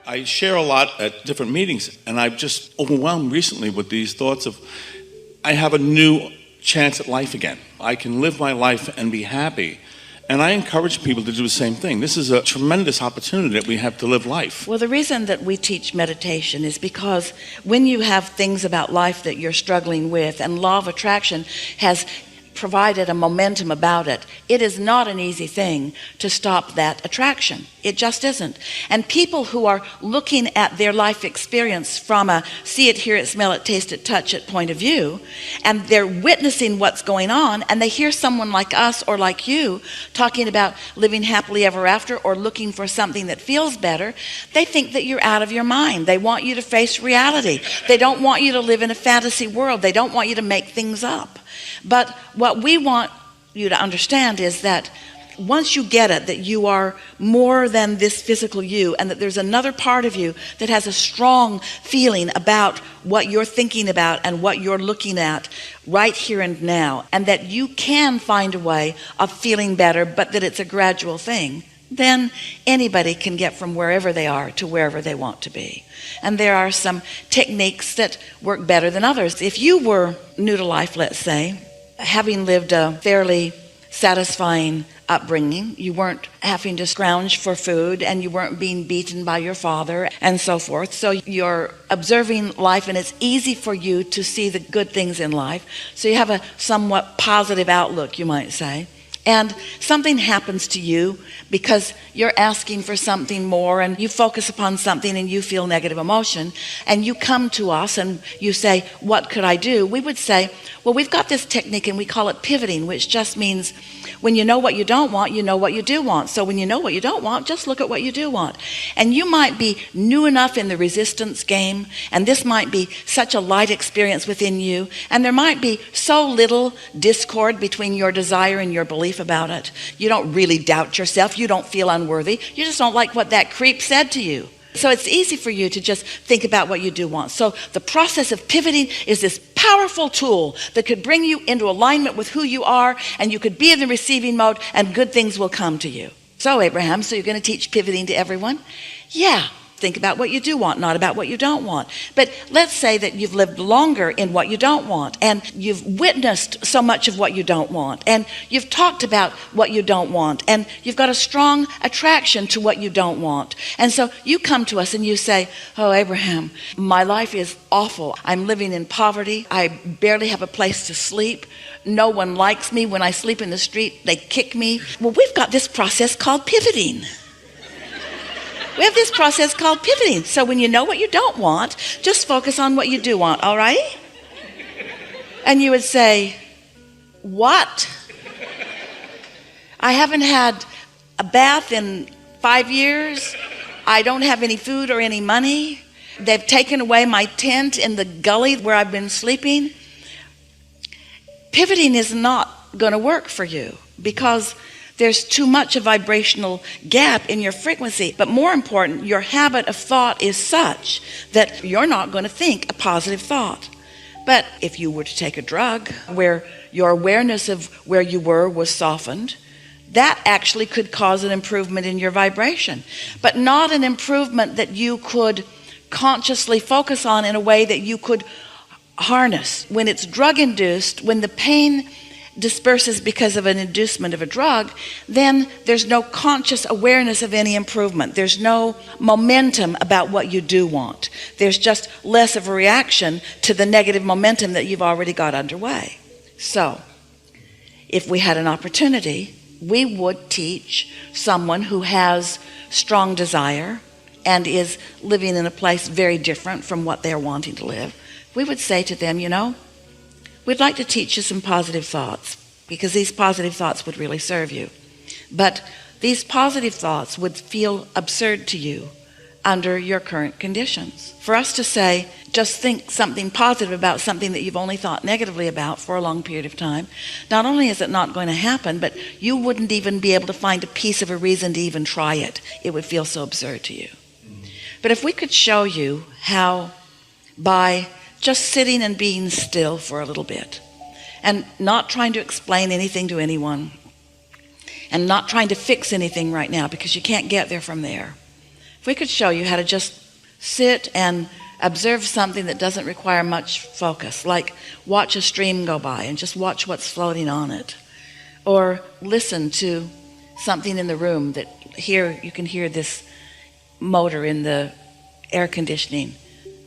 I share a lot at different meetings, and I've just overwhelmed recently with these thoughts of I have a new chance at life again. I can live my life and be happy. And I encourage people to do the same thing. This is a tremendous opportunity that we have to live life. Well, the reason that we teach meditation is because when you have things about life that you're struggling with, and law of attraction has provided a momentum about it, it is not an easy thing to stop that attraction. It just isn't. And people who are looking at their life experience from a see it, hear it, smell it, taste it, touch it point of view, and they're witnessing what's going on, and they hear someone like us or like you talking about living happily ever after or looking for something that feels better, they think that you're out of your mind. They want you to face reality. They don't want you to live in a fantasy world. They don't want you to make things up. But what we want you to understand is that once you get it, that you are more than this physical you, and that there's another part of you that has a strong feeling about what you're thinking about and what you're looking at right here and now, and that you can find a way of feeling better, but that it's a gradual thing, then anybody can get from wherever they are to wherever they want to be. And there are some techniques that work better than others. If you were new to life, let's say, having lived a fairly satisfying upbringing, you weren't having to scrounge for food, and you weren't being beaten by your father and so forth, so you're observing life, and it's easy for you to see the good things in life, so you have a somewhat positive outlook, you might say. And something happens to you because you're asking for something more, and you focus upon something and you feel negative emotion, and you come to us and you say, what could I do? We would say, well, we've got this technique and we call it pivoting, which just means when you know what you don't want, you know what you do want. So when you know what you don't want, just look at what you do want. And you might be new enough in the resistance game, and this might be such a light experience within you, and there might be so little discord between your desire and your belief about it. You don't really doubt yourself. You don't feel unworthy. You just don't like what that creep said to you. So it's easy for you to just think about what you do want. So the process of pivoting is this powerful tool that could bring you into alignment with who you are, and you could be in the receiving mode, and good things will come to you. So Abraham, so you're going to teach pivoting to everyone? Yeah. Think about what you do want, not about what you don't want. But let's say that you've lived longer in what you don't want, and you've witnessed so much of what you don't want, and you've talked about what you don't want, and you've got a strong attraction to what you don't want. And so you come to us and you say, oh, Abraham, my life is awful. I'm living in poverty. I barely have a place to sleep. No one likes me. When I sleep in the street, they kick me. Well, we've got this process called pivoting. We have this process called pivoting. So when you know what you don't want, just focus on what you do want, all right? And you would say, what? I haven't had a bath in 5 years. I don't have any food or any money. They've taken away my tent in the gully where I've been sleeping. Pivoting is not going to work for you because there's too much a vibrational gap in your frequency. But more important, your habit of thought is such that you're not going to think a positive thought. But if you were to take a drug where your awareness of where you were was softened, that actually could cause an improvement in your vibration, but not an improvement that you could consciously focus on in a way that you could harness. When it's drug induced, when the pain disperses because of an inducement of a drug, then there's no conscious awareness of any improvement. There's no momentum about what you do want. There's just less of a reaction to the negative momentum that you've already got underway. So, if we had an opportunity, we would teach someone who has strong desire and is living in a place very different from what they're wanting to live. We would say to them, you know, we'd like to teach you some positive thoughts because these positive thoughts would really serve you. But these positive thoughts would feel absurd to you under your current conditions. For us to say, just think something positive about something that you've only thought negatively about for a long period of time, not only is it not going to happen, but you wouldn't even be able to find a piece of a reason to even try it. It would feel so absurd to you. But if we could show you how by just sitting and being still for a little bit and not trying to explain anything to anyone and not trying to fix anything right now because you can't get there from there. we could show you how to just sit and observe something that doesn't require much focus, like watch a stream go by and just watch what's floating on it, or listen to something in the room that you can hear this motor in the air conditioning.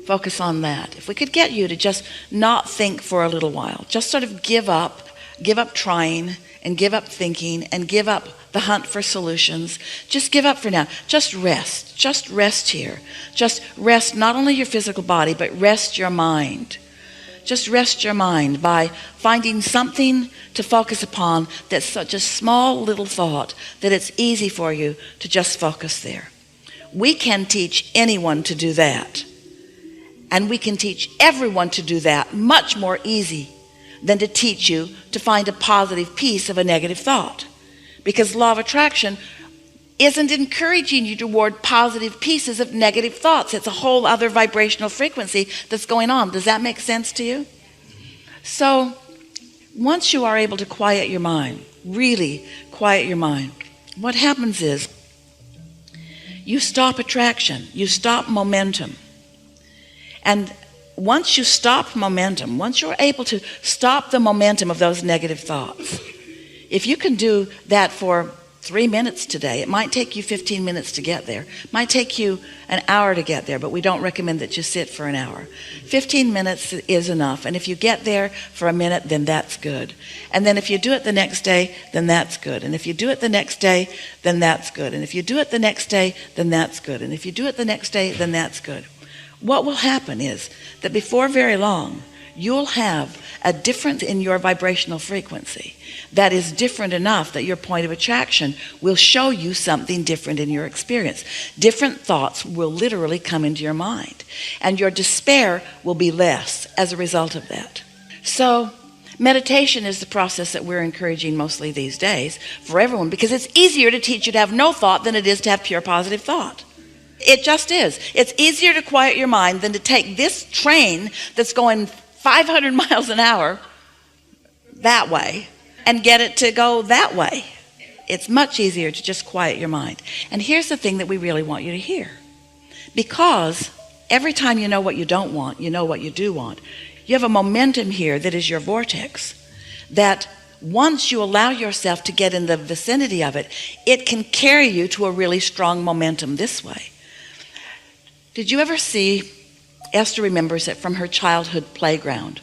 Focus on that. If we could get you to just not think for a little while, just sort of give up trying and give up thinking and give up the hunt for solutions. Just give up for now. Just rest here. Just rest not only your physical body, but rest your mind. Just rest your mind by finding something to focus upon that's such a small little thought that it's easy for you to just focus there. We can teach anyone to do that. And we can teach everyone to do that much more easy than to teach you to find a positive piece of a negative thought. Because law of attraction isn't encouraging you toward positive pieces of negative thoughts. It's a whole other vibrational frequency that's going on. Does that make sense to you? So once you are able to quiet your mind, really quiet your mind, what happens is you stop attraction, you stop momentum. And once you stop momentum, once you're able to stop the momentum of those negative thoughts, if you can do that for 3 minutes today, it might take you 15 minutes to get there. It might take you an hour to get there, but we don't recommend that you sit for an hour. 15 minutes is enough. And if you get there for a minute, then that's good. And then if you do it the next day, then that's good. And if you do it the next day, then that's good. And if you do it the next day, then that's good. And if you do it the next day, then that's good. What will happen is that before very long, you'll have a difference in your vibrational frequency that is different enough that your point of attraction will show you something different in your experience. Different thoughts will literally come into your mind, and your despair will be less as a result of that. So meditation is the process that we're encouraging mostly these days for everyone, because it's easier to teach you to have no thought than it is to have pure positive thought. It just is. It's easier to quiet your mind than to take this train that's going 500 miles an hour that way and get it to go that way. It's much easier to just quiet your mind. And here's the thing that we really want you to hear. Because every time you know what you don't want, you know what you do want. You have a momentum here that is your vortex, that once you allow yourself to get in the vicinity of it, it can carry you to a really strong momentum this way. Did you ever see, Esther remembers it from her childhood playground,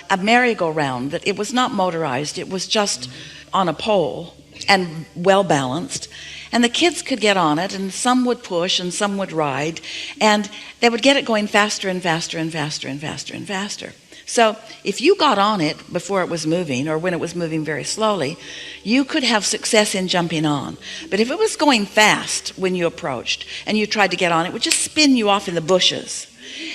a merry-go-round that it was not motorized, it was just on a pole and well balanced, and the kids could get on it, and some would push and some would ride, and they would get it going faster and faster and faster and faster and faster. So if you got on it before it was moving, or when it was moving very slowly, you could have success in jumping on. But if it was going fast when you approached and you tried to get on, it would just spin you off in the bushes.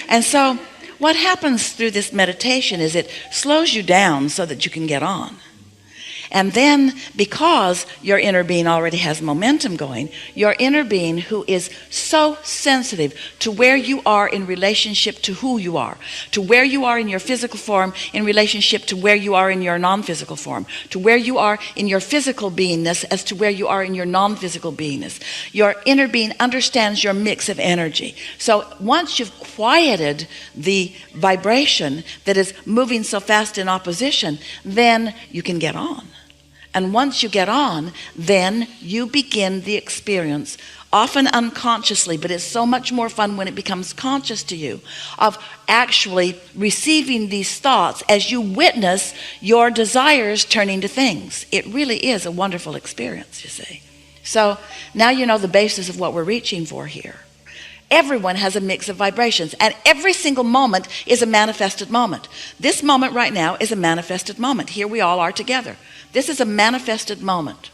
And so what happens through this meditation is it slows you down so that you can get on. And then, because your inner being already has momentum going, your inner being, who is so sensitive to where you are in relationship to who you are, to where you are in your physical form in relationship to where you are in your non-physical form, to where you are in your physical beingness as to where you are in your non-physical beingness. Your inner being understands your mix of energy. So once you've quieted the vibration that is moving so fast in opposition, then you can get on. And once you get on, then you begin the experience, often unconsciously, but it's so much more fun when it becomes conscious to you, of actually receiving these thoughts as you witness your desires turning to things. It really is a wonderful experience, you see. So now you know the basis of what we're reaching for here. Everyone has a mix of vibrations, and every single moment is a manifested moment. This moment right now is a manifested moment. Here we all are together. This is a manifested moment.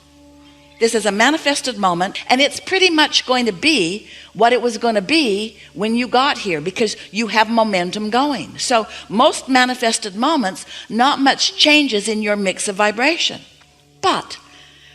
This is a manifested moment, and it's pretty much going to be what it was going to be when you got here, because you have momentum going. So most manifested moments, not much changes in your mix of vibration. But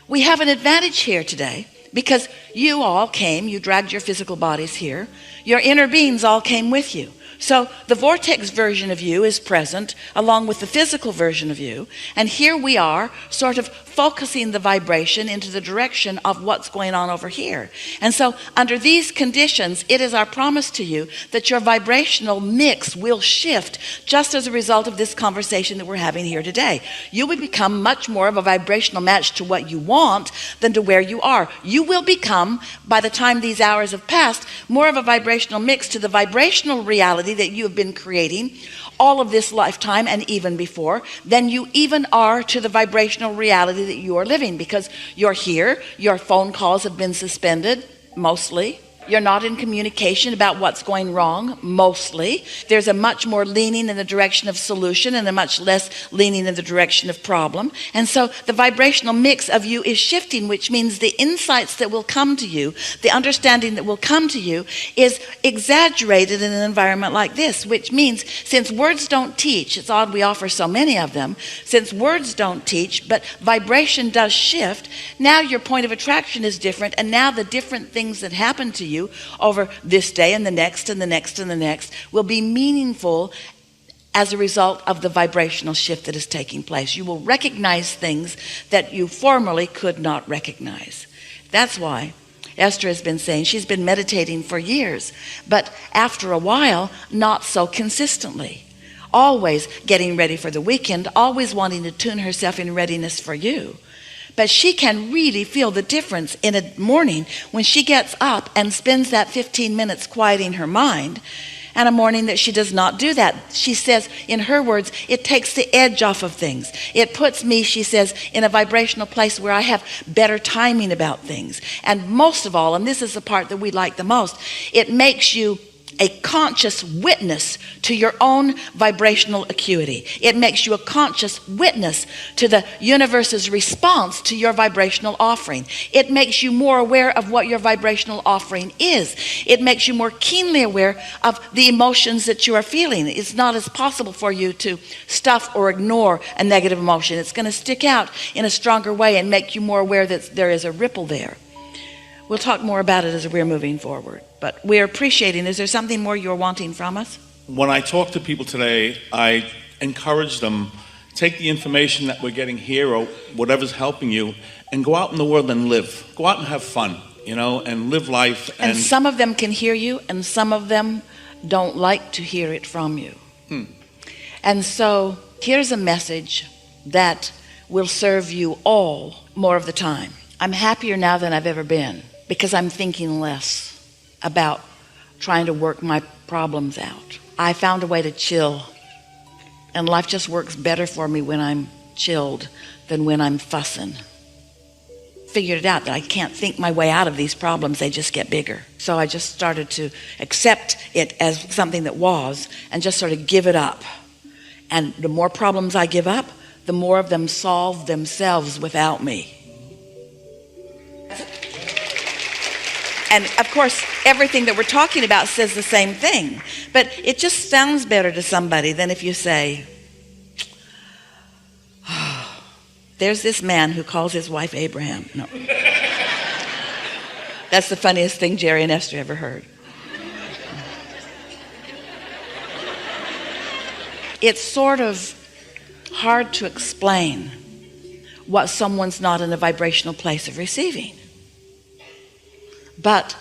we have an advantage here today, because you all came, you dragged your physical bodies here. Your inner beings all came with you. So the vortex version of you is present along with the physical version of you. And here we are sort of focusing the vibration into the direction of what's going on over here. And so under these conditions, it is our promise to you that your vibrational mix will shift just as a result of this conversation that we're having here today. You will become much more of a vibrational match to what you want than to where you are. You will become, by the time these hours have passed, more of a vibrational mix to the vibrational reality that you have been creating all of this lifetime and even before than you even are to the vibrational reality that you are living, because you're here, your phone calls have been suspended mostly. You're not in communication about what's going wrong, mostly. There's a much more leaning in the direction of solution and a much less leaning in the direction of problem. And so the vibrational mix of you is shifting, which means the insights that will come to you, the understanding that will come to you is exaggerated in an environment like this, which means since words don't teach, it's odd we offer so many of them, since words don't teach, but vibration does shift, now your point of attraction is different, and now the different things that happen to you over this day and the next and the next and the next will be meaningful as a result of the vibrational shift that is taking place. You will recognize things that you formerly could not recognize. That's why Esther has been saying she's been meditating for years, but after a while, not so consistently. Always getting ready for the weekend, always wanting to tune herself in readiness for you. But she can really feel the difference in a morning when she gets up and spends that 15 minutes quieting her mind, and a morning that she does not do that. She says, in her words, it takes the edge off of things. It puts me, she says, in a vibrational place where I have better timing about things. And most of all, and this is the part that we like the most, it makes you a conscious witness to your own vibrational acuity. It makes you a conscious witness to the universe's response to your vibrational offering. It makes you more aware of what your vibrational offering is. It makes you more keenly aware of the emotions that you are feeling. It's not as possible for you to stuff or ignore a negative emotion. It's going to stick out in a stronger way and make you more aware that there is a ripple there. We'll talk more about it as we're moving forward. But we're appreciating. Is there something more you're wanting from us? When I talk to people today, I encourage them, take the information that we're getting here or whatever's helping you and go out in the world and live. Go out and have fun, and live life. And some of them can hear you and some of them don't like to hear it from you. And so here's a message that will serve you all more of the time. I'm happier now than I've ever been because I'm thinking less about trying to work my problems out. I found a way to chill, and life just works better for me when I'm chilled than when I'm fussing. Figured it out that I can't think my way out of these problems, they just get bigger. So I just started to accept it as something that was and just sort of give it up. And the more problems I give up, the more of them solve themselves without me. And of course, everything that we're talking about says the same thing. But it just sounds better to somebody than if you say, there's this man who calls his wife Abraham. No. That's the funniest thing Jerry and Esther ever heard. It's sort of hard to explain what someone's not in a vibrational place of receiving. But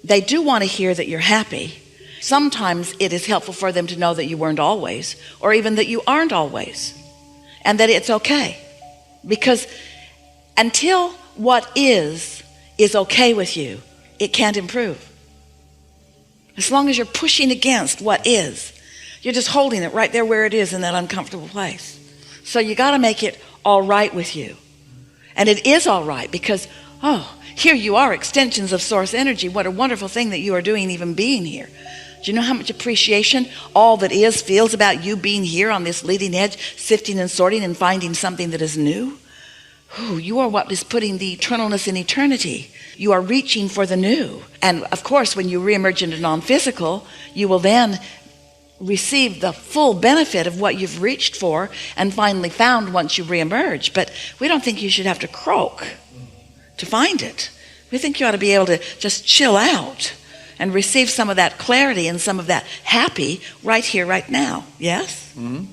they do want to hear that you're happy. Sometimes it is helpful for them to know that you weren't always, or even that you aren't always, and that it's okay. Because until what is okay with you, it can't improve. As long as you're pushing against what is, you're just holding it right there where it is in that uncomfortable place. So you got to make it all right with you. And it is all right because, here you are, extensions of source energy. What a wonderful thing that you are doing, even being here. Do you know how much appreciation all that is feels about you being here on this leading edge, sifting and sorting and finding something that is new? You are what is putting the eternalness in eternity. You are reaching for the new. And of course, when you reemerge into non-physical, you will then receive the full benefit of what you've reached for and finally found once you reemerge. But we don't think you should have to croak to find it. We think you ought to be able to just chill out and receive some of that clarity and some of that happy right here, right now. Yes? Mm-hmm.